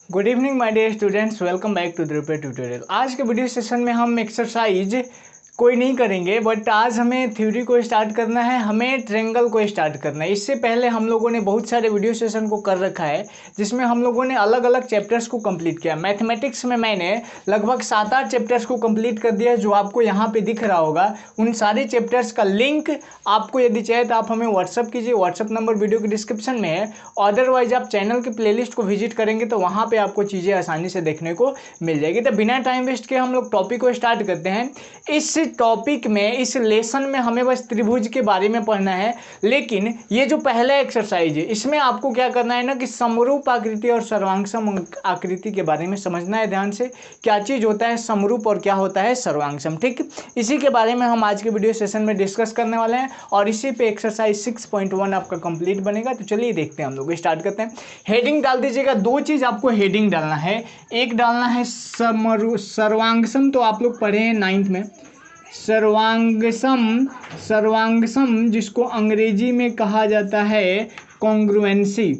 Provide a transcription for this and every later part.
Good evening my dear students, welcome back to the tutorial. आज के video session में हम एक्सरसाइज कोई नहीं करेंगे, बट आज हमें थ्योरी को स्टार्ट करना है, हमें ट्रायंगल को स्टार्ट करना है। इससे पहले हम लोगों ने बहुत सारे वीडियो सेशन को कर रखा है जिसमें हम लोगों ने अलग अलग चैप्टर्स को कंप्लीट किया। मैथमेटिक्स में मैंने लगभग 7-8 चैप्टर्स को कंप्लीट कर दिया, जो आपको यहाँ पे दिख रहा होगा। उन सारे चैप्टर्स का लिंक आपको यदि चाहे तो आप हमें व्हाट्सअप कीजिए, व्हाट्सअप नंबर वीडियो के डिस्क्रिप्शन में है। अदरवाइज आप चैनल के प्लेलिस्ट को विजिट करेंगे तो वहाँ पे आपको चीज़ें आसानी से देखने को मिल जाएगी। तो बिना टाइम वेस्ट के हम लोग टॉपिक को स्टार्ट करते हैं। इस टॉपिक में, इस लेसन में हमें बस त्रिभुज के बारे में पढ़ना है, लेकिन ये जो पहला एक्सरसाइज है इसमें आपको क्या करना है ना कि समरूप आकृति और सर्वांगसम आकृति के बारे में समझना है ध्यान से। क्या चीज़ होता है समरूप और क्या होता है सर्वांगसम, ठीक। इसी के बारे में हम आज के वीडियो सेशन में डिस्कस करने वाले हैं और इसी पे एक्सरसाइज 6.1 आपका कंप्लीट बनेगा। तो चलिए देखते हैं, हम लोग स्टार्ट करते हैं। हेडिंग डाल दीजिएगा। दो चीज़ आपको हेडिंग डालना है, एक डालना है सर्वांगसम, तो आप लोग पढ़े हैं 9th में। सर्वांगसम जिसको अंग्रेजी में कहा जाता है कॉन्ग्रुएंसी,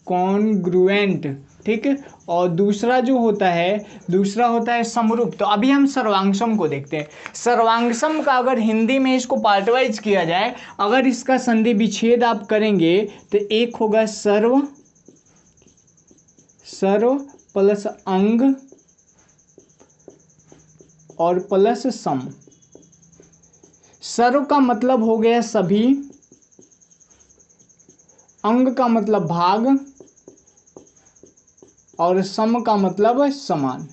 कॉन्ग्रुएंट, ठीक। और दूसरा होता है समरूप। तो अभी हम सर्वांगसम को देखते हैं। सर्वांगसम का अगर हिंदी में इसको पार्ट वाइज किया जाए, अगर इसका संधि विच्छेद आप करेंगे तो एक होगा सर्व प्लस अंग और प्लस सम। सर्व का मतलब हो गया सभी, अंग का मतलब भाग और सम का मतलब समान।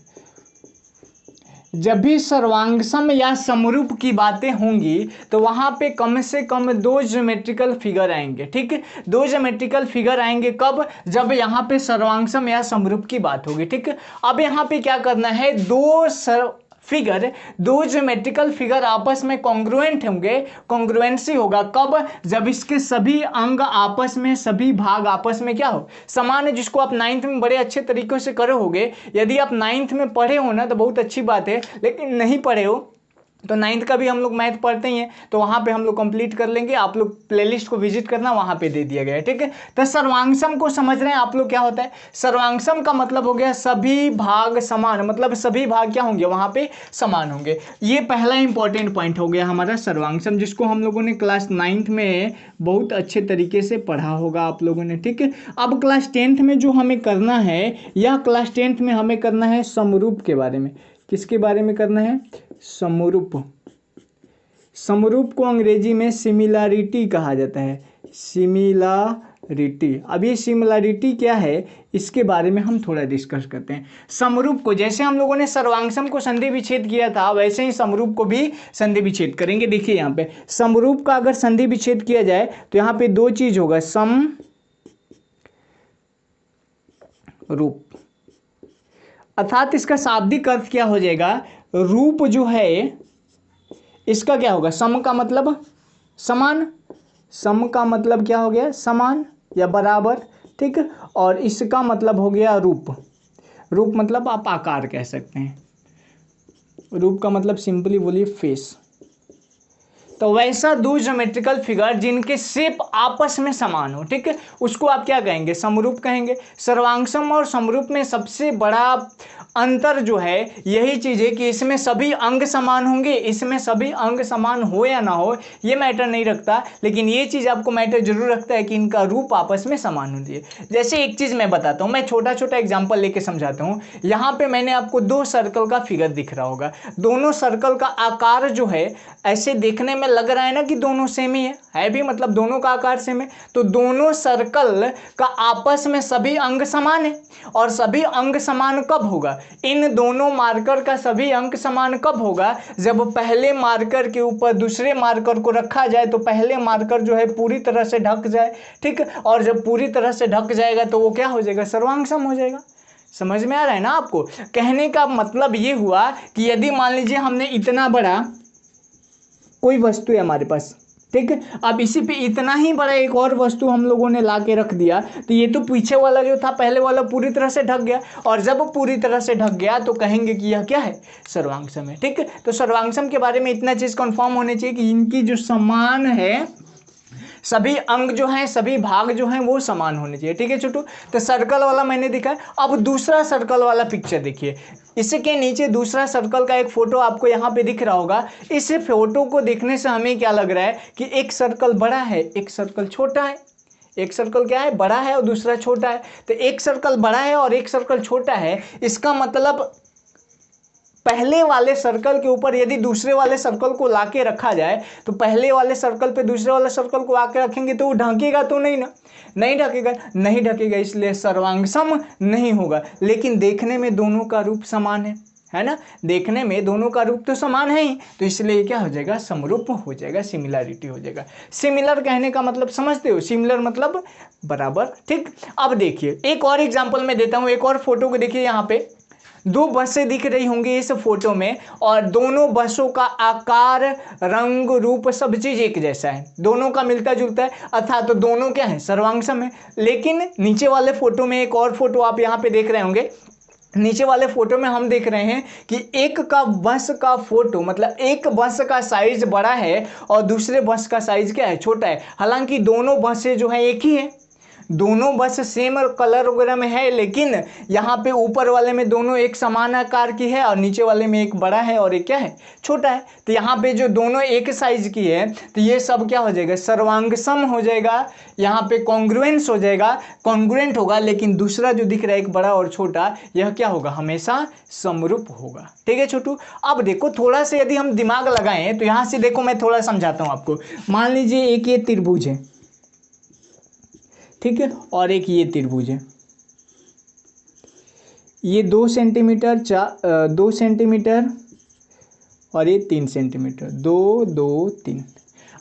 जब भी सर्वांगसम या समरूप की बातें होंगी तो वहां पे कम से कम 2 ज्योमेट्रिकल फिगर आएंगे, ठीक। 2 ज्योमेट्रिकल फिगर आएंगे कब? जब यहाँ पे सर्वांगसम या समरूप की बात होगी, ठीक। अब यहाँ पे क्या करना है, दो ज्योमेट्रिकल फिगर आपस में कॉन्ग्रुएंट होंगे। कॉन्ग्रुएंसी होगा कब? जब इसके सभी अंग आपस में, सभी भाग आपस में क्या हो, समान है, जिसको आप 9th में बड़े अच्छे तरीकों से करे होगे। यदि आप 9th में पढ़े हो ना तो बहुत अच्छी बात है, लेकिन नहीं पढ़े हो तो 9th का भी हम लोग मैथ पढ़ते ही हैं, तो वहाँ पे हम लोग कंप्लीट कर लेंगे। आप लोग प्लेलिस्ट को विजिट करना, वहाँ पे दे दिया गया है, ठीक है। तो सर्वांगसम को समझ रहे हैं आप लोग क्या होता है? सर्वांगसम का मतलब हो गया सभी भाग समान, मतलब सभी भाग क्या होंगे वहाँ पे समान होंगे। ये पहला इंपॉर्टेंट पॉइंट हो गया हमारा सर्वांगसम, जिसको हम लोगों ने क्लास 9th में बहुत अच्छे तरीके से पढ़ा होगा आप लोगों ने, ठीक है। अब क्लास 10th में जो हमें करना है, या क्लास 10th में हमें करना है समरूप के बारे में। किसके बारे में करना है? समरूप। समरूप को अंग्रेजी में सिमिलैरिटी कहा जाता है, सिमिलैरिटी। अब ये सिमिलैरिटी क्या है, इसके बारे में हम थोड़ा डिस्कस करते हैं। समरूप को, जैसे हम लोगों ने सर्वांगसम को संधि विच्छेद किया था, वैसे ही समरूप को भी संधि विच्छेद करेंगे। देखिए यहाँ पे समरूप का अगर संधि विच्छेद किया जाए तो यहाँ पे 2 चीज होगा, सम रूप, अर्थात इसका शाब्दिक अर्थ क्या हो जाएगा, रूप जो है इसका क्या होगा, सम का मतलब समान, सम का मतलब क्या हो गया, समान या बराबर, ठीक। और इसका मतलब हो गया रूप। रूप मतलब आप आकार कह सकते हैं, रूप का मतलब सिंपली बोलिए फेस। तो वैसा 2 ज्योमेट्रिकल फिगर जिनके शेप आपस में समान हो, ठीक है, उसको आप क्या कहेंगे, समरूप कहेंगे। सर्वांगसम और समरूप में सबसे बड़ा अंतर जो है यही चीज़ है कि इसमें सभी अंग समान होंगे, इसमें सभी अंग समान हो या ना हो ये मैटर नहीं रखता, लेकिन ये चीज़ आपको मैटर जरूर रखता है कि इनका रूप आपस में समान होती है। जैसे एक चीज़ मैं बताता हूँ, मैं छोटा छोटा एग्जाम्पल लेके समझाता हूँ। यहाँ पे मैंने आपको 2 सर्कल का फिगर दिख रहा होगा। दोनों सर्कल का आकार जो है ऐसे देखने में लग रहा है ना कि दोनों सेम ही है भी, मतलब दोनों का आकार सेम है। तो दोनों सर्कल का आपस में सभी अंग समान है, और सभी अंग समान कब होगा, इन दोनों मार्कर का सभी अंक समान कब होगा, जब पहले मार्कर के ऊपर दूसरे मार्कर को रखा जाए तो पहले मार्कर जो है पूरी तरह से ढक जाए, ठीक। और जब पूरी तरह से ढक जाएगा तो वो क्या हो जाएगा, सर्वांगसम हो जाएगा। समझ में आ रहा है ना आपको? कहने का मतलब ये हुआ कि यदि मान लीजिए हमने इतना बड़ा कोई वस्तु है हमारे पास, ठीक है, अब इसी पे इतना ही बड़ा एक और वस्तु हम लोगों ने ला के रख दिया, तो ये तो पीछे वाला जो था पहले वाला पूरी तरह से ढक गया, और जब पूरी तरह से ढक गया तो कहेंगे कि यह क्या है, सर्वांगसम है, ठीक है। तो सर्वांगसम के बारे में इतना चीज कंफर्म होनी चाहिए कि इनकी जो समान है, सभी अंग जो हैं, सभी भाग जो हैं वो समान होने चाहिए। ठीक है छोटू, तो सर्कल वाला मैंने दिखा। अब दूसरा सर्कल वाला पिक्चर देखिए, इसके नीचे दूसरा सर्कल का एक फोटो आपको यहाँ पे दिख रहा होगा। इस फोटो को देखने से हमें क्या लग रहा है कि एक सर्कल बड़ा है, एक सर्कल छोटा है। एक सर्कल क्या है, बड़ा है और दूसरा छोटा है। तो एक सर्कल बड़ा है और एक सर्कल छोटा है, इसका मतलब पहले वाले सर्कल के ऊपर यदि दूसरे वाले सर्कल को लाके रखा जाए तो पहले वाले सर्कल पे दूसरे वाले सर्कल को आके रखेंगे तो वो ढकेगा तो नहीं ना, नहीं ढकेगा, नहीं ढकेगा, इसलिए सर्वांगसम नहीं होगा। लेकिन देखने में दोनों का रूप समान है ना, देखने में दोनों का रूप तो समान है ही, तो इसलिए क्या हो जाएगा, समरूप हो जाएगा, सिमिलरिटी हो जाएगा। सिमिलर कहने का मतलब समझते हो, सिमिलर मतलब बराबर। ठीक, अब देखिए एक और एग्जांपल मैं देता हूं, एक और फोटो को देखिए। यहाँ पे दो बसें दिख रही होंगी इस फोटो में और दोनों बसों का आकार, रंग, रूप सब चीज एक जैसा है, दोनों का मिलता जुलता है, अर्थात तो दोनों क्या है, सर्वांगसम है। लेकिन नीचे वाले फोटो में एक और फोटो आप यहाँ पे देख रहे होंगे, नीचे वाले फोटो में हम देख रहे हैं कि एक का बस का फोटो, मतलब एक बस का साइज बड़ा है और दूसरे बस का साइज क्या है, छोटा है। हालांकि दोनों बसें जो है एक ही है, दोनों बस सेम कलर वगैरह में है, लेकिन यहाँ पे ऊपर वाले में दोनों एक समान आकार की है और नीचे वाले में एक बड़ा है और एक क्या है, छोटा है। तो यहाँ पे जो दोनों एक साइज की है तो ये सब क्या हो जाएगा, सर्वांगसम हो जाएगा। यहाँ पे कॉन्ग्रुएंस हो जाएगा, कॉन्ग्रुएंट होगा। लेकिन दूसरा जो दिख रहा है एक बड़ा और छोटा, यह क्या होगा, हमेशा समरूप होगा। ठीक है छोटू, अब देखो थोड़ा सा यदि हम दिमाग लगाएं तो यहाँ से देखो मैं थोड़ा समझाता हूँ आपको। मान लीजिए एक ये त्रिभुज है, ठीक है, और एक ये त्रिभुज है, ये 2 सेंटीमीटर 2 सेंटीमीटर और ये 3 सेंटीमीटर, 2 2 3।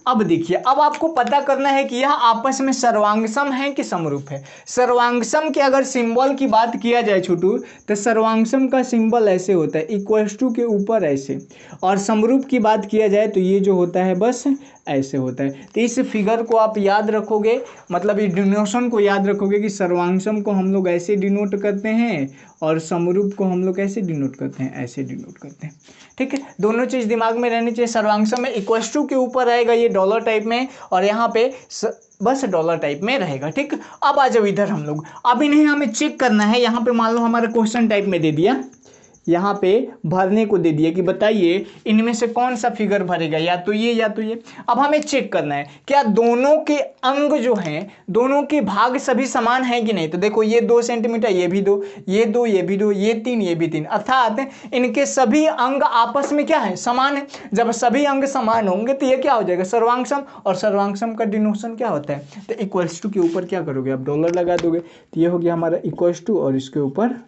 अब देखिए, अब आपको पता करना है कि यह आपस में सर्वांगसम है कि समरूप है। सर्वांगसम के अगर सिंबल की बात किया जाए छोटू, तो सर्वांगसम का सिंबल ऐसे होता है, इक्वल्स टू के ऊपर ऐसे, और समरूप की बात किया जाए तो ये जो होता है बस ऐसे होता है। तो इस फिगर को आप याद रखोगे, मतलब इस डिनोशन को याद रखोगे कि सर्वांगसम को हम लोग ऐसे डिनोट करते हैं और समरूप को हम लोग ऐसे डिनोट करते हैं, ऐसे डिनोट करते हैं। ठीक है, दोनों चीज दिमाग में रहनी चाहिए। सर्वांगसम में इक्वल्स टू के ऊपर रहेगा ये डॉलर टाइप में, और यहाँ पे बस डॉलर टाइप में रहेगा। ठीक, अब आ जाओ इधर हम लोग, अब इन्हें हमें चेक करना है। यहाँ पे मान लो हमारा क्वेश्चन टाइप में दे दिया, यहाँ पे भरने को दे दिया कि बताइए इनमें से कौन सा फिगर भरेगा, या तो ये या तो ये। अब हमें चेक करना है क्या दोनों के अंग जो हैं, दोनों के भाग सभी समान हैं कि नहीं। तो देखो ये 2 सेंटीमीटर, ये भी 2, ये 2, ये भी 2, ये 3, ये भी 3, अर्थात इनके सभी अंग आपस में क्या है, समान है। जब सभी अंग समान होंगे तो ये क्या हो जाएगा, सर्वांगसम। और सर्वांगसम का डिनोशन क्या होता है, तो इक्वल्स टू के ऊपर क्या करोगे, आप डॉलर लगा दोगे, तो ये हो गया हमारा इक्वल्स टू और इसके ऊपर।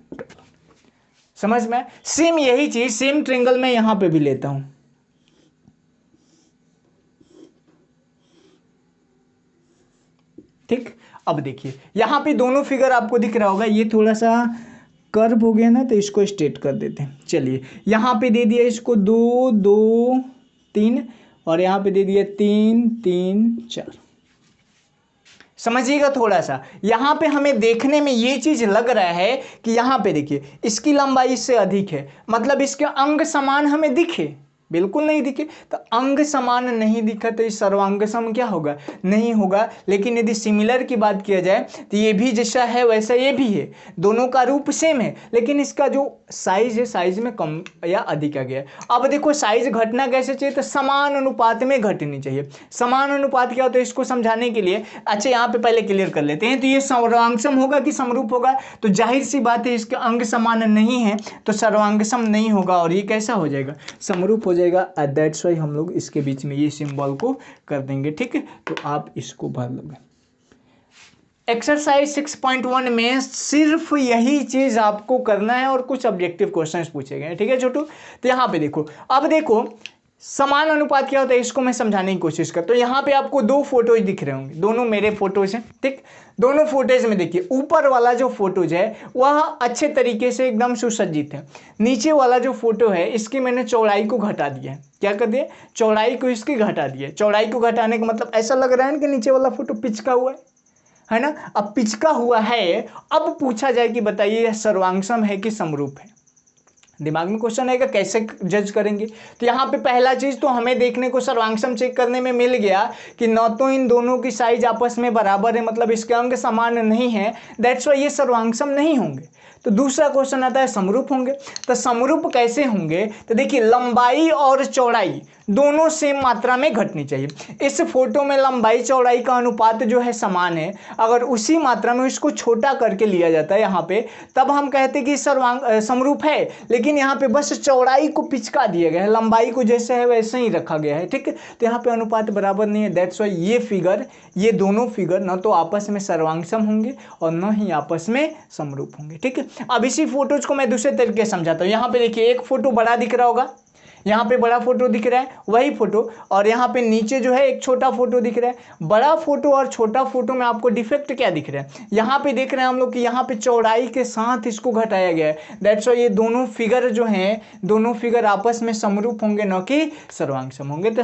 समझ में, सेम यही चीज सेम ट्रायंगल में यहां पे भी लेता हूं। ठीक, अब देखिए यहां पे दोनों फिगर आपको दिख रहा होगा, ये थोड़ा सा कर्व हो गया ना, तो इसको स्ट्रेट कर देते हैं। चलिए यहां पे दे दिया इसको 2 2 3 और यहां पे दे दिया 3 3 4। समझिएगा थोड़ा सा, यहां पे हमें देखने में ये चीज लग रहा है कि यहां पे देखिए इसकी लंबाई इससे अधिक है, मतलब इसके अंग समान हमें दिखे, बिल्कुल नहीं दिखे। तो अंग समान नहीं दिखा तो इस सर्वांगसम क्या होगा, नहीं होगा। लेकिन यदि सिमिलर की बात किया जाए तो ये भी जैसा है वैसा ये भी है, दोनों का रूप सेम है, लेकिन इसका जो साइज है साइज में कम या अधिक आ गया। अब देखो साइज घटना कैसे चाहिए, तो समान अनुपात में घटनी चाहिए। समान अनुपात क्या होता है इसको समझाने के लिए, अच्छा यहाँ पे पहले क्लियर कर लेते हैं। तो ये सर्वांगसम होगा कि समरूप होगा, तो जाहिर सी बात है इसके अंग समान नहीं है तो सर्वांगसम नहीं होगा, और ये कैसा हो जाएगा, समरूप हो जाएगा। दैट्स वाई हम लोग इसके बीच में ये सिंबल को कर देंगे। ठीक है, तो आप इसको भर लोगे। एक्सरसाइज 6.1 में सिर्फ यही चीज आपको करना है और कुछ ऑब्जेक्टिव क्वेश्चंस पूछे गए। ठीक है छोटू, तो यहाँ पे देखो, अब देखो समान अनुपात क्या होता है इसको मैं समझाने की कोशिश करता हूँ। यहाँ पे आपको 2 फोटोज दिख रहे होंगे, दोनों मेरे फोटोज हैं। ठीक, दोनों फोटोज में देखिए ऊपर वाला जो फोटोज है वह अच्छे तरीके से एकदम सुसज्जित है। नीचे वाला जो फोटो है इसकी मैंने चौड़ाई को घटा दिया है। क्या कर दिया, चौड़ाई को इसकी घटा दिया। चौड़ाई को घटाने का मतलब ऐसा लग रहा है ना कि नीचे वाला फोटो पिचका हुआ है ना। अब पिचका हुआ है, अब पूछा जाए कि बताइए यह सर्वांगसम है कि समरूप है। दिमाग में क्वेश्चन आएगा कैसे जज करेंगे। तो यहाँ पे पहला चीज तो हमें देखने को सर्वांगसम चेक करने में मिल गया कि न तो इन दोनों की साइज आपस में बराबर है, मतलब इसके अंग समान नहीं है, दैट्स वाई ये सर्वांगसम नहीं होंगे। तो दूसरा क्वेश्चन आता है समरूप होंगे। तो समरूप कैसे होंगे, तो देखिए लंबाई और चौड़ाई दोनों सेम मात्रा में घटनी चाहिए। इस फोटो में लंबाई चौड़ाई का अनुपात जो है समान है, अगर उसी मात्रा में इसको छोटा करके लिया जाता है यहाँ पे, तब हम कहते हैं कि समरूप है। लेकिन यहाँ पे बस चौड़ाई को पिचका दिया गया है, लंबाई को जैसे है वैसे ही रखा गया है, ठीक है। तो यहाँ पे अनुपात बराबर नहीं है, दैट्स वाई ये दोनों फिगर न तो आपस में सर्वांगसम होंगे और न ही आपस में समरूप होंगे, ठीक है। अब इसी फोटोज को मैं दूसरे तरीके से समझाता हूँ। यहाँ पे देखिए एक फोटो बड़ा दिख रहा होगा, यहाँ पे बड़ा फोटो दिख रहा है वही फोटो, और यहाँ पे नीचे जो है एक छोटा फोटो दिख रहा है। बड़ा फोटो और छोटा फोटो में आपको डिफेक्ट क्या दिख रहा है, यहाँ पे देख रहे हैं हम लोग कि यहाँ पे चौड़ाई के साथ इसको घटाया गया है, दैट्स वाई ये दोनों फिगर जो हैं, दोनों फिगर आपस में समरूप होंगे न कि सर्वांगसम होंगे। तो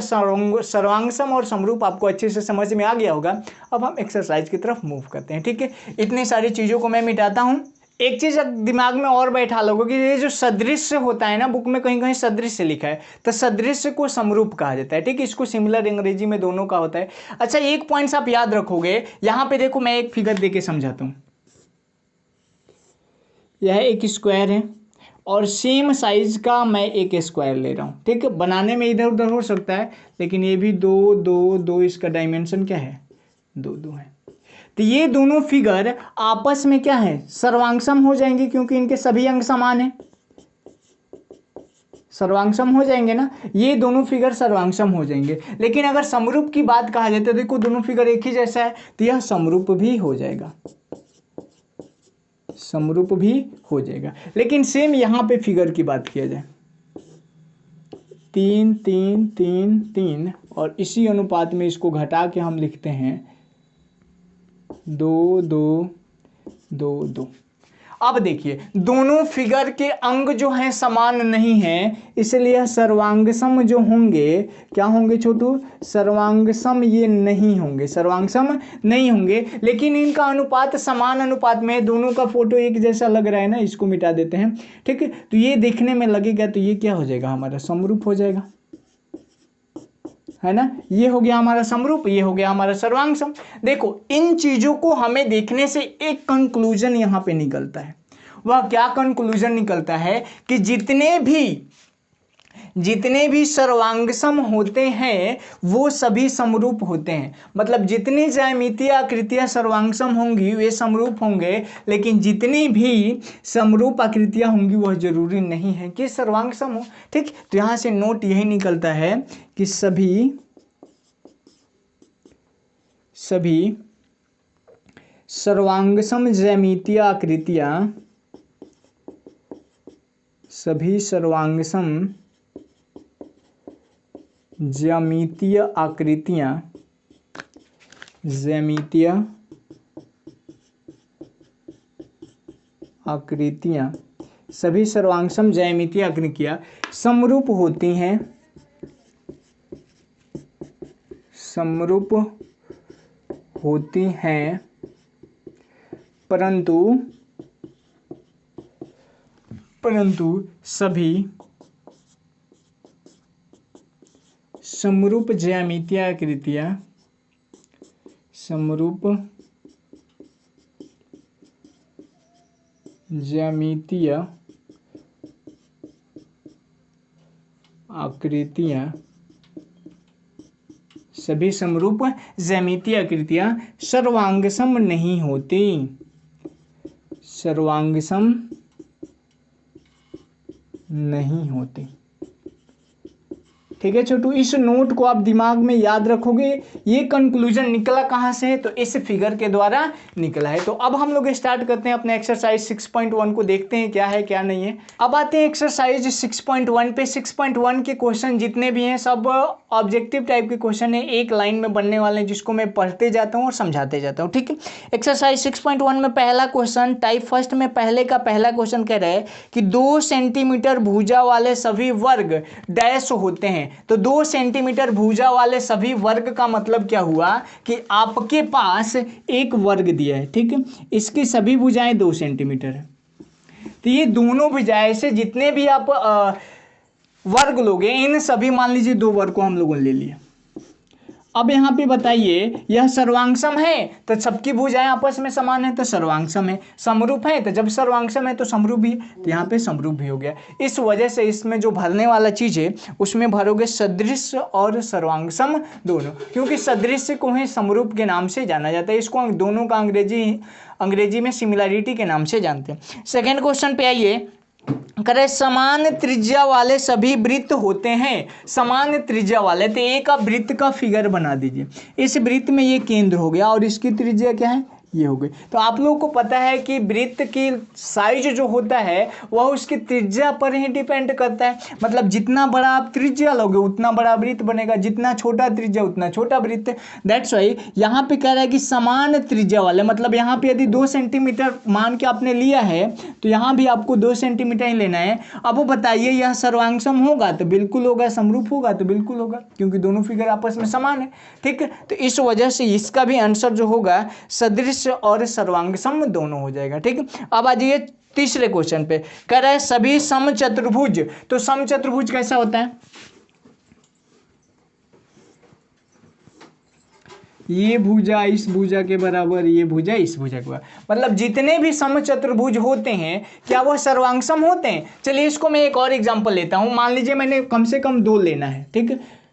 सर्वांगसम और समरूप आपको अच्छे से समझ में आ गया होगा। अब हम एक्सरसाइज की तरफ मूव करते हैं, ठीक है। इतनी सारी चीज़ों को मैं मिटाता हूँ। एक चीज दिमाग में और बैठा लोगों कि ये जो सदृश्य होता है ना, बुक में कहीं कहीं सदृश्य लिखा है, तो सदृश्य को समरूप कहा जाता है, ठीक है। इसको सिमिलर अंग्रेजी में दोनों का होता है। अच्छा एक पॉइंट्स आप याद रखोगे, यहाँ पे देखो मैं एक फिगर देके समझाता हूँ। यह एक स्क्वायर है और सेम साइज का मैं एक स्क्वायर ले रहा हूँ, ठीक है। बनाने में इधर उधर हो सकता है, लेकिन ये भी 2 2 2, इसका डायमेंशन क्या है 2 2 है। तो ये दोनों फिगर आपस में क्या है सर्वांगसम हो जाएंगे, क्योंकि इनके सभी अंग समान है, सर्वांगसम हो जाएंगे ना, ये दोनों फिगर सर्वांगसम हो जाएंगे। लेकिन अगर समरूप की बात कहा जाए तो देखो दोनों फिगर एक ही जैसा है, तो यह समरूप भी हो जाएगा, समरूप भी हो जाएगा। लेकिन सेम यहां पे फिगर की बात किया जाए 3 3 3 3, और इसी अनुपात में इसको घटा के हम लिखते हैं 2 2 2 2। अब देखिए दोनों फिगर के अंग जो हैं समान नहीं हैं, इसलिए सर्वांगसम जो होंगे क्या होंगे छोटू, सर्वांगसम ये नहीं होंगे, सर्वांगसम नहीं होंगे। लेकिन इनका अनुपात समान अनुपात में, दोनों का फोटो एक जैसा लग रहा है ना, इसको मिटा देते हैं, ठीक है। तो ये देखने में लगेगा तो ये क्या हो जाएगा हमारा समरूप हो जाएगा, है ना। ये हो गया हमारा समरूप, ये हो गया हमारा सर्वांगसम। देखो इन चीजों को हमें देखने से एक कंक्लूजन यहां पे निकलता है। वह क्या कंक्लूजन निकलता है कि जितने भी सर्वांगसम होते हैं वो सभी समरूप होते हैं। मतलब जितनी ज्यामितीय आकृतियां सर्वांगसम होंगी वे समरूप होंगे, लेकिन जितनी भी समरूप आकृतियां होंगी वह जरूरी नहीं है कि सर्वांगसम हो, ठीक। तो यहां से नोट यही निकलता है कि सभी सर्वांगसम ज्यामितीय आकृतियां, सभी सर्वांगसम ज्यामितीय आकृतियां, सभी सर्वांगसम ज्यामितीय आकृतियां समरूप होती हैं, समरूप होती हैं, परंतु सभी समरूप ज्यामितीय आकृतियां, समरूप ज्यामितीय आकृतियां, सभी समरूप ज्यामितीय आकृतियां सर्वांगसम नहीं होती, सर्वांगसम नहीं होती, ठीक है छोटू। इस नोट को आप दिमाग में याद रखोगे। ये कंक्लूजन निकला कहां से है, तो इस फिगर के द्वारा निकला है। तो अब हम लोग स्टार्ट करते हैं अपने एक्सरसाइज 6.1 को, देखते हैं क्या है क्या नहीं है। अब आते हैं एक्सरसाइज 6.1 पे। 6.1 के क्वेश्चन जितने भी हैं सब ऑब्जेक्टिव टाइप के क्वेश्चन है, एक लाइन में बनने वाले हैं, जिसको मैं पढ़ते जाता हूँ और समझाते जाता हूँ, ठीक है। एक्सरसाइज 6.1 में पहला क्वेश्चन टाइप फर्स्ट में पहले का पहला क्वेश्चन कह रहा है कि 2 सेंटीमीटर भुजा वाले सभी वर्ग डैश होते हैं। तो 2 सेंटीमीटर भुजा वाले सभी वर्ग का मतलब क्या हुआ कि आपके पास एक वर्ग दिया है, ठीक है, इसकी सभी भुजाएं 2 सेंटीमीटर है। तो ये दोनों भुजा ऐसे जितने भी आप वर्ग लोगे, इन सभी मान लीजिए 2 वर्ग को हम लोगों ने ले लिया। अब यहाँ पे बताइए यह सर्वांगसम है तो सबकी भुजाएं आपस में समान है तो सर्वांगसम है, समरूप है तो जब सर्वांगसम है तो समरूप भी है, तो यहाँ पे समरूप भी हो गया। इस वजह से इसमें जो भरने वाला चीज है उसमें भरोगे सदृश और सर्वांगसम दोनों, क्योंकि सदृश को ही समरूप के नाम से जाना जाता है। इसको दोनों का अंग्रेजी में सिमिलैरिटी के नाम से जानते हैं। सेकेंड क्वेश्चन पे आइए, करे समान त्रिज्या वाले सभी वृत्त होते हैं। समान त्रिज्या वाले, तो एक आप वृत्त का फिगर बना दीजिए। इस वृत्त में ये केंद्र हो गया और इसकी त्रिज्या क्या है, ये हो गई। तो आप लोगों को पता है कि वृत्त की साइज जो होता है वह उसकी त्रिज्या पर ही डिपेंड करता है। मतलब जितना बड़ा आप त्रिज्या लोगे उतना बड़ा वृत्त बनेगा, जितना छोटा त्रिज्या उतना छोटा वृत्त। दैट्स वाई यहाँ पे कह रहा है कि समान त्रिज्या वाले, मतलब यहाँ पे यदि 2 सेंटीमीटर मान के आपने लिया है तो यहाँ भी आपको 2 सेंटीमीटर ही लेना है। अब वो बताइए यह सर्वांगसम होगा तो बिल्कुल होगा, समरूप होगा तो बिल्कुल होगा, क्योंकि दोनों फिगर आपस में समान है। ठीक है, तो इस वजह से इसका भी आंसर जो होगा सदृश और सर्वांगसम दोनों हो जाएगा। ठीक है, अब आ जाइए तीसरे क्वेश्चन पे, कह रहा है सभी समचतुर्भुज। तो समचतुर्भुज कैसा होता है, ये भुजा इस भुजा के बराबर, ये भुजा इस भुजा के बराबर, मतलब जितने भी समचतुर्भुज होते हैं क्या वह सर्वांगसम होते हैं। चलिए इसको मैं एक और एग्जांपल लेता हूं। मान लीजिए मैंने कम से कम 2 लेना है, ठीक है,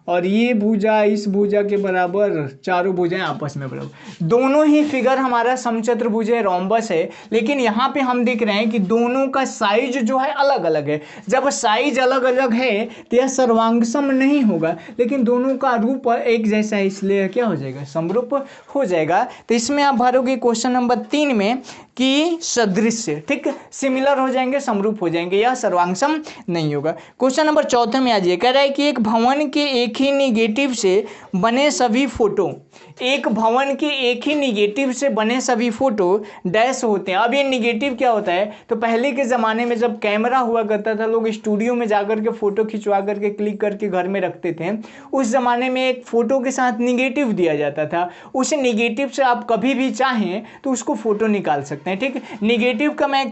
और ये भुजा इस भुजा के बराबर, चारों भुजाएं आपस में बराबर, दोनों ही फिगर हमारा समचतुर्भुज है, रोम्बस है। लेकिन यहाँ पे हम देख रहे हैं कि दोनों का साइज जो है अलग अलग है। जब साइज अलग अलग है तो यह सर्वांगसम नहीं होगा, लेकिन दोनों का रूप एक जैसा है, इसलिए क्या हो जाएगा, समरूप हो जाएगा। तो इसमें आप भरोगे क्वेश्चन नंबर 3 में कि सदृश, ठीक, सिमिलर हो जाएंगे, समरूप हो जाएंगे, यह सर्वांगसम नहीं होगा। क्वेश्चन नंबर 4 में आ जाइए, कह रहा है कि एक भवन के एक ही निगेटिव से बने सभी फोटो, एक भवन के एक ही निगेटिव से बने सभी फोटो डैश होते हैं। अब ये निगेटिव क्या होता है, तो पहले के ज़माने में जब कैमरा हुआ करता था, लोग स्टूडियो में जाकर के फ़ोटो खिंचवा करके क्लिक करके घर में रखते थे। उस ज़माने में एक फ़ोटो के साथ निगेटिव दिया जाता था, उस निगेटिव से आप कभी भी चाहें तो उसको फ़ोटो निकाल सकते हैं। ठीक, निगेटिव का मैं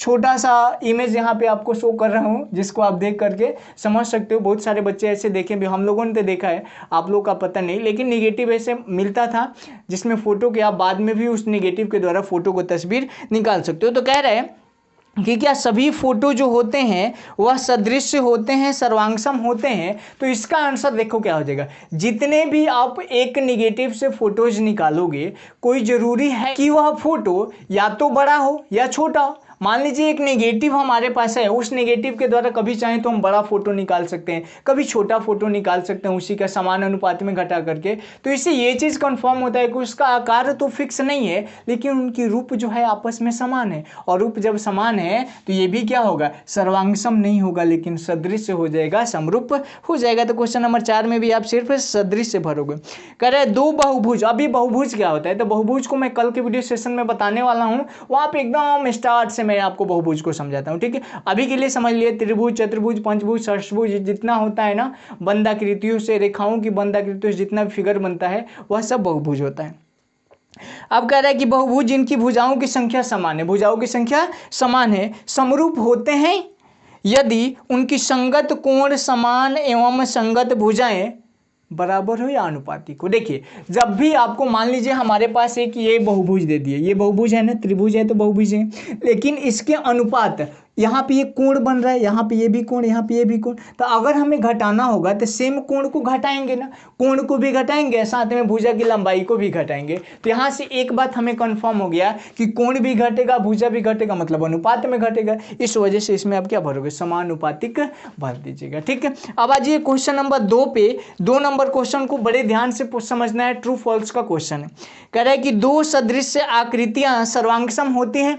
छोटा सा इमेज यहाँ पे आपको शो कर रहा हूँ, जिसको आप देख करके समझ सकते हो। बहुत सारे बच्चे ऐसे देखे भी, हम लोगों ने तो देखा है, आप लोग का पता नहीं, लेकिन निगेटिव ऐसे मिलता था जिसमें फ़ोटो के आप बाद में भी उस निगेटिव के द्वारा फ़ोटो को तस्वीर निकाल सकते हो। तो कह रहे हैं कि क्या सभी फोटो जो होते हैं वह सदृश होते हैं, सर्वांगसम होते हैं। तो इसका आंसर देखो क्या हो जाएगा, जितने भी आप एक निगेटिव से फोटोज निकालोगे, कोई जरूरी है कि वह फोटो या तो बड़ा हो या छोटा हो। मान लीजिए एक नेगेटिव हमारे पास है, उस नेगेटिव के द्वारा कभी चाहें तो हम बड़ा फोटो निकाल सकते हैं, कभी छोटा फोटो निकाल सकते हैं, उसी का समान अनुपात में घटा करके। तो इससे ये चीज़ कंफर्म होता है कि उसका आकार तो फिक्स नहीं है, लेकिन उनकी रूप जो है आपस में समान है, और रूप जब समान है तो ये भी क्या होगा, सर्वांगसम नहीं होगा, लेकिन सदृश हो जाएगा, समरूप हो जाएगा। तो क्वेश्चन नंबर 4 में भी आप सिर्फ सदृश भरोगे। कह रहे हैं 2 बहुभुज। अभी बहुभुज क्या होता है, तो बहुभुज को मैं कल के वीडियो सेशन में बताने वाला हूँ, वहाँ पे एकदम स्टार्ट से मैं आपको बहुभुज को समझाता हूं। ठीक है, अभी के लिए समझ लिए त्रिभुज, चतुर्भुज, पंचभुज, षष्ठभुज, जितना होता है ना बंधाकृतियों से, रेखाओं की बंधाकृतियों से जितना भी फिगर बनता है वह सब बहुभुज होता है। अब कह रहा है कि बहुभुज जिनकी भुजाओं की संख्या समान है, भुजाओं की संख्या समान है, समरूप होते हैं यदि उनकी संगत कोण समान एवं संगत भुजाएं बराबर हो या अनुपातिक हो। देखिए जब भी आपको, मान लीजिए हमारे पास एक ये बहुभुज दे दिए, ये बहुभुज है ना, त्रिभुज है तो बहुभुज है, लेकिन इसके अनुपात, यहाँ पे ये कोण बन रहा है, यहाँ पे ये भी कोण, यहाँ पे ये भी कोण, तो अगर हमें घटाना होगा तो सेम कोण को घटाएंगे ना, कोण को भी घटाएंगे, साथ में भुजा की लंबाई को भी घटाएंगे। तो यहाँ से एक बात हमें कंफर्म हो गया कि कोण भी घटेगा, भुजा भी घटेगा, मतलब अनुपात में घटेगा। इस वजह से इसमें आप क्या भरोगे, समानुपातिक भर दीजिएगा। ठीक है, अब आ जाइए क्वेश्चन नंबर 2 पे। 2 नंबर क्वेश्चन को बड़े ध्यान से समझना है, ट्रू फॉल्स का क्वेश्चन है। कह रहा है कि 2 सदृश आकृतियां सर्वांगसम होती हैं।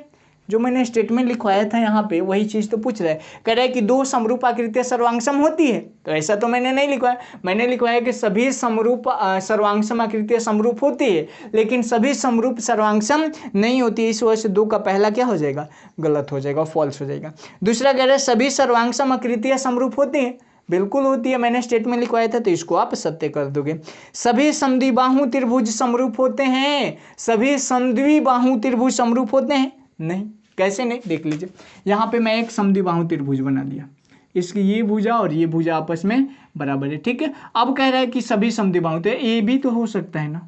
जो मैंने स्टेटमेंट लिखवाया था यहाँ पे वही चीज़ तो पूछ रहा है। कह रहा है कि 2 समरूप आकृतियां सर्वांगसम होती है, तो ऐसा तो मैंने नहीं लिखवाया। मैंने लिखवाया कि सभी समरूप सर्वांगसम आकृतियां समरूप होती है, लेकिन सभी समरूप सर्वांगसम नहीं होती। इस वजह से 2 का पहला क्या हो जाएगा, गलत हो जाएगा, फॉल्स हो जाएगा। दूसरा कह रहा है सभी सर्वांगसम आकृतियां समरूप होती हैं, बिल्कुल होती है, मैंने स्टेटमेंट लिखवाया था, तो इसको आप सत्य कर दोगे। सभी समद्विबाहु त्रिभुज समरूप होते हैं, सभी समद्विबाहु त्रिभुज समरूप होते हैं, नहीं, कैसे नहीं, देख लीजिए। यहाँ पे मैं एक समद्विबाहु त्रिभुज बना दिया, इसकी ये भुजा और ये भुजा आपस में बराबर है, ठीक है। अब कह रहा है कि सभी समद्विबाहु, तो ये भी तो हो सकता है ना,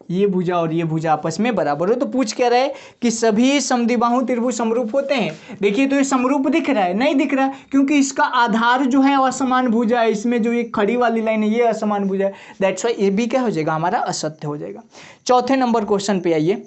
ये भुजा और ये भुजा आपस में बराबर हो। तो पूछ कह रहा है कि सभी समद्विबाहु त्रिभुज समरूप होते हैं। देखिए तो ये समरूप दिख रहा है, नहीं दिख रहा है क्योंकि इसका आधार जो है असमान भुजा है, इसमें जो ये खड़ी वाली लाइन है ये असमान भुजा है, दैट्स वाई ये भी क्या हो जाएगा हमारा असत्य हो जाएगा। चौथे नंबर क्वेश्चन पे आइए।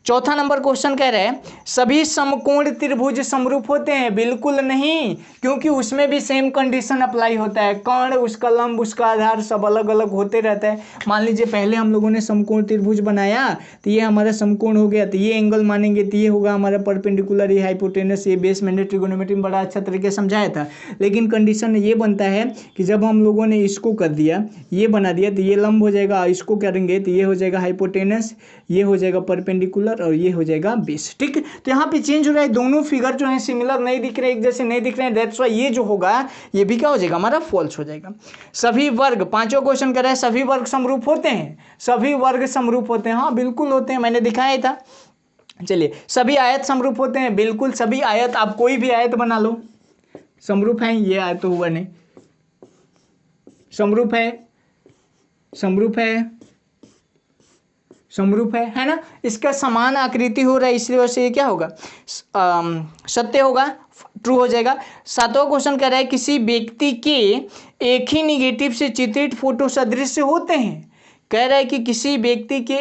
चौथा नंबर क्वेश्चन कह रहे हैं सभी समकोण त्रिभुज समरूप होते हैं। बिल्कुल नहीं, क्योंकि उसमें भी सेम कंडीशन अप्लाई होता है, कर्ण, उसका लंब, उसका आधार सब अलग अलग होते रहता है। मान लीजिए पहले हम लोगों ने समकोण त्रिभुज बनाया तो ये हमारा समकोण हो गया, तो ये एंगल मानेंगे तो ये होगा हमारा परपेंडिकुलर, ये हाइपोटेनस, ये बेस। मैंने ट्रिगोनोमेट्री में बड़ा अच्छा तरीके से समझाया था। लेकिन कंडीशन ये बनता है कि जब हम लोगों ने इसको कर दिया, ये बना दिया, तो ये लंब हो जाएगा, इसको करेंगे तो ये हो जाएगा हाइपोटेनस, ये हो जाएगा परपेंडिकुलर और ये हो जाएगा बेस, ठीक है। तो यहाँ पे चेंज हो रहा है, दोनों फिगर जो है सिमिलर नहीं दिख रहे, एक जैसे नहीं दिख रहे हैं, दैट्स व्हाई ये जो होगा ये भी क्या हो जाएगा हमारा फॉल्स हो जाएगा। सभी वर्ग, पांचों क्वेश्चन कर रहा है सभी वर्ग समरूप होते हैं, सभी वर्ग समरूप होते हैं, हाँ बिल्कुल होते हैं, मैंने दिखाया था। चलिए सभी आयत समरूप होते हैं, बिल्कुल सभी आयत, आप कोई भी आयत बना लो समरूप है। ये आयत तो हुआ नहीं, समरूप है, समरूप है, समरूप है ना, इसका समान आकृति हो रहा है, इसलिए वजह से ये क्या होगा सत्य होगा, ट्रू हो जाएगा। सातवां क्वेश्चन कह रहा है किसी व्यक्ति के एक ही निगेटिव से चित्रित फोटो सदृश होते हैं। कह रहा है कि किसी व्यक्ति के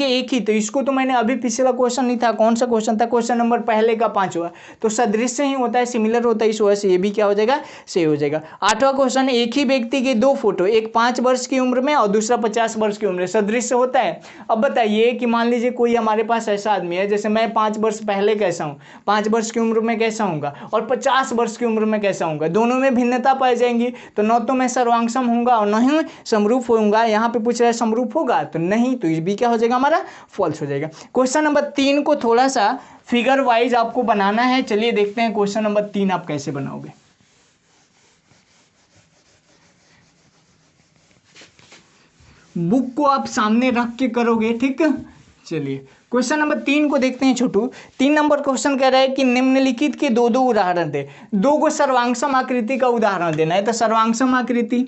एक ही, तो इसको तो मैंने अभी पिछला क्वेश्चन नहीं था, कौन सा क्वेश्चन था, क्वेश्चन नंबर पहले का 5वां, तो सदृश ही होता है, सिमिलर होता है, इस वजह से ये भी क्या हो जाएगा सही हो जाएगा। 8वां क्वेश्चन, एक ही व्यक्ति के दो फोटो, एक 5 वर्ष की उम्र में और दूसरा 50 वर्ष की उम्र में, सदृश होता है। अब बताइए कि मान लीजिए कोई हमारे पास ऐसा आदमी है, जैसे मैं 5 वर्ष पहले कैसा हूँ, 5 वर्ष की उम्र में कैसा हूँगा और 50 वर्ष की उम्र में कैसा हूँगा, दोनों में भिन्नता पाई जाएंगी, तो न तो मैं सर्वांगसम होऊंगा और न ही समरूप होऊंगा। यहाँ पे पूछ रहा है समरूप होगा तो नहीं, तो ये भी क्या हो जाएगा हमारा फॉल्स हो जाएगा। क्वेश्चन नंबर 3 को थोड़ा सा फिगर वाइज आपको बनाना है, चलिए देखते हैं क्वेश्चन नंबर 3 आप कैसे बनाओगे। बुक को आप सामने रख के करोगे, ठीक है। चलिए क्वेश्चन नंबर 3 को देखते हैं छोटू। 3 नंबर क्वेश्चन कह रहा है कि निम्नलिखित के दो उदाहरण दे, दो को सर्वांगसम आकृति का उदाहरण देना है। तो सर्वांगसम आकृति,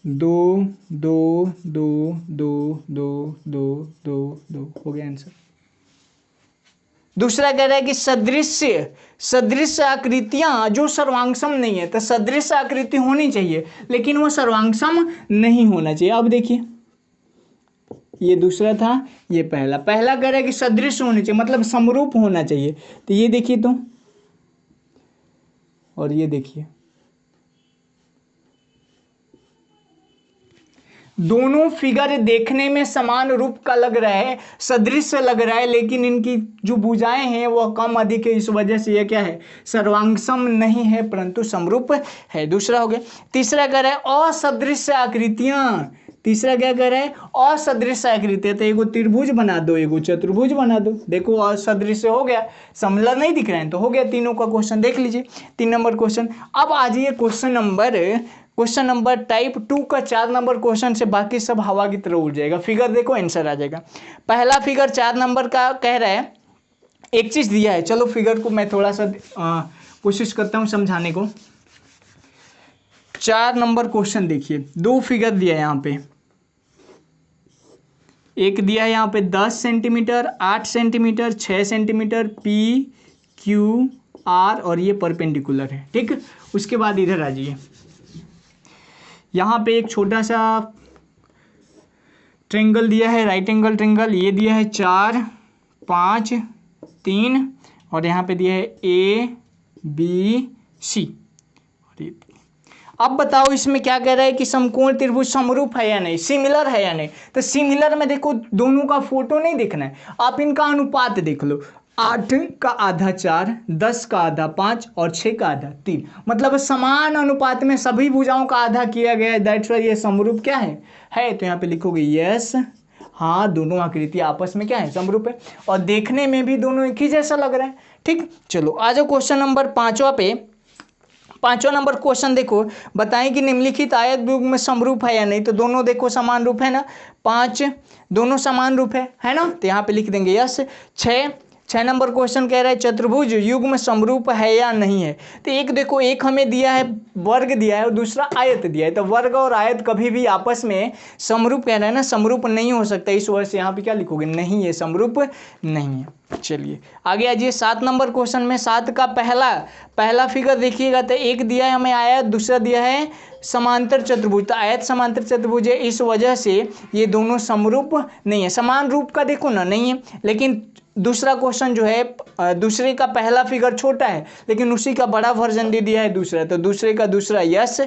दो दो दो दो दो दो दो दो हो गया आंसर। दूसरा कह रहा है कि सदृश आकृतियां जो सर्वांगसम नहीं है, तो सदृश आकृति होनी चाहिए लेकिन वो सर्वांगसम नहीं होना चाहिए। अब देखिए ये दूसरा था, ये पहला कह रहा है कि सदृश होने चाहिए मतलब समरूप होना चाहिए। तो ये देखिए तो, और ये देखिए, दोनों फिगर देखने में समान रूप का लग रहा है, सदृश लग रहा है, लेकिन इनकी जो भुजाएं हैं वह कम अधिक है, इस वजह से यह क्या है सर्वांगसम नहीं है परंतु समरूप है। दूसरा हो गया। तीसरा कह रहा है असदृश आकृतियां, तीसरा क्या कह रहा है असदृश आकृतियां, तो एगो त्रिभुज बना दो, एगो चतुर्भुज बना दो, देखो असदृश हो गया, समलर नहीं दिख रहे हैं तो हो गया। तीनों का क्वेश्चन देख लीजिए, 3 नंबर क्वेश्चन। अब आ जाइए क्वेश्चन नंबर टाइप 2 का 4 नंबर क्वेश्चन से बाकी सब हवा की तरह उड़ जाएगा। फिगर देखो आंसर आ जाएगा। पहला फिगर 4 नंबर का कह रहा है, एक चीज दिया है, चलो फिगर को मैं थोड़ा सा कोशिश करता हूं समझाने को। 4 नंबर क्वेश्चन देखिए, 2 फिगर दिया है यहाँ पे, एक दिया है यहाँ पे 10 centimetre, 8 centimetre, 6 centimetre, P Q R और ये परपेंडिकुलर है, ठीक। उसके बाद इधर आ जाइए, यहाँ पे एक छोटा सा ट्रेंगल दिया है, राइट एंगल ट्रेंगल, ये दिया है 4 5 3 और यहाँ पे दिया है ए बी सी। अब बताओ इसमें क्या कह रहा है कि समकोण त्रिभुज समरूप है या नहीं, सिमिलर है या नहीं। तो सिमिलर में देखो दोनों का फोटो नहीं देखना है, आप इनका अनुपात देख लो, 8 का आधा 4, 10 का आधा 5 और 6 का आधा 3, मतलब समान अनुपात में सभी भुजाओं का आधा किया गया है, दैट्स व्हाई ये समरूप क्या है। तो यहाँ पे लिखोगे यस, हाँ दोनों आकृति आपस में क्या है समरूप है और देखने में भी दोनों एक ही जैसा लग रहा है, ठीक, चलो आ जाओ क्वेश्चन नंबर 5वां पे। 5वां नंबर क्वेश्चन देखो, बताएं कि निम्नलिखित आयत युग्म समरूप है या नहीं। तो दोनों देखो समान रूप है ना, 5 दोनों समान रूप है ना, तो यहाँ पे लिख देंगे यस। 6 नंबर क्वेश्चन कह रहा है चतुर्भुज युग्म समरूप है या नहीं है। तो एक देखो, एक हमें दिया है वर्ग दिया है और दूसरा आयत दिया है, तो वर्ग और आयत कभी भी आपस में समरूप कह रहा है ना, समरूप नहीं हो सकता। इस वजह से यहाँ पे क्या लिखोगे, नहीं है, समरूप नहीं है। चलिए आगे आइए 7 नंबर क्वेश्चन में। 7 का पहला फिगर देखिएगा, तो एक दिया है हमें आयत, दूसरा दिया है समांतर चतुर्भुज। तो आयत समांतर चतुर्भुज है, इस वजह से ये दोनों समरूप नहीं है। समान रूप का देखो ना, नहीं है, लेकिन दूसरा क्वेश्चन जो है दूसरे का पहला फिगर छोटा है लेकिन उसी का बड़ा वर्जन दे दिया है दूसरा, तो दूसरे का दूसरा यस,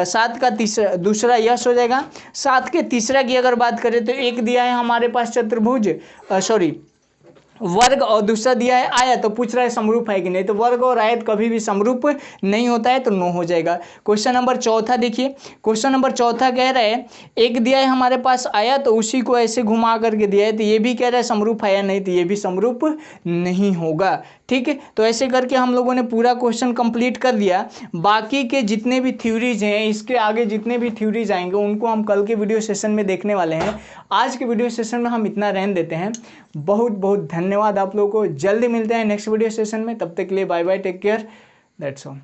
7 का तीसरा दूसरा यस हो जाएगा। 7 के तीसरा की अगर बात करें तो एक दिया है हमारे पास चतुर्भुज वर्ग और दूसरा दिया है आयत, तो पूछ रहा है समरूप है कि नहीं। तो वर्ग और आयत कभी भी समरूप नहीं होता है, तो नो हो जाएगा। क्वेश्चन नंबर 4 देखिए, क्वेश्चन नंबर 4 कह रहा है एक दिया है हमारे पास आयत, तो उसी को ऐसे घुमा करके दिया है, तो ये भी कह रहा है समरूप है या नहीं, तो ये भी समरूप नहीं होगा। ठीक है, तो ऐसे करके हम लोगों ने पूरा क्वेश्चन कंप्लीट कर दिया। बाकी के जितने भी थ्योरीज हैं, इसके आगे जितने भी थ्योरीज आएंगे उनको हम कल के वीडियो सेशन में देखने वाले हैं। आज के वीडियो सेशन में हम इतना रहने देते हैं। बहुत बहुत धन्यवाद आप लोगों को, जल्दी मिलते हैं नेक्स्ट वीडियो सेशन में। तब तक के लिए bye bye, take care, that's all.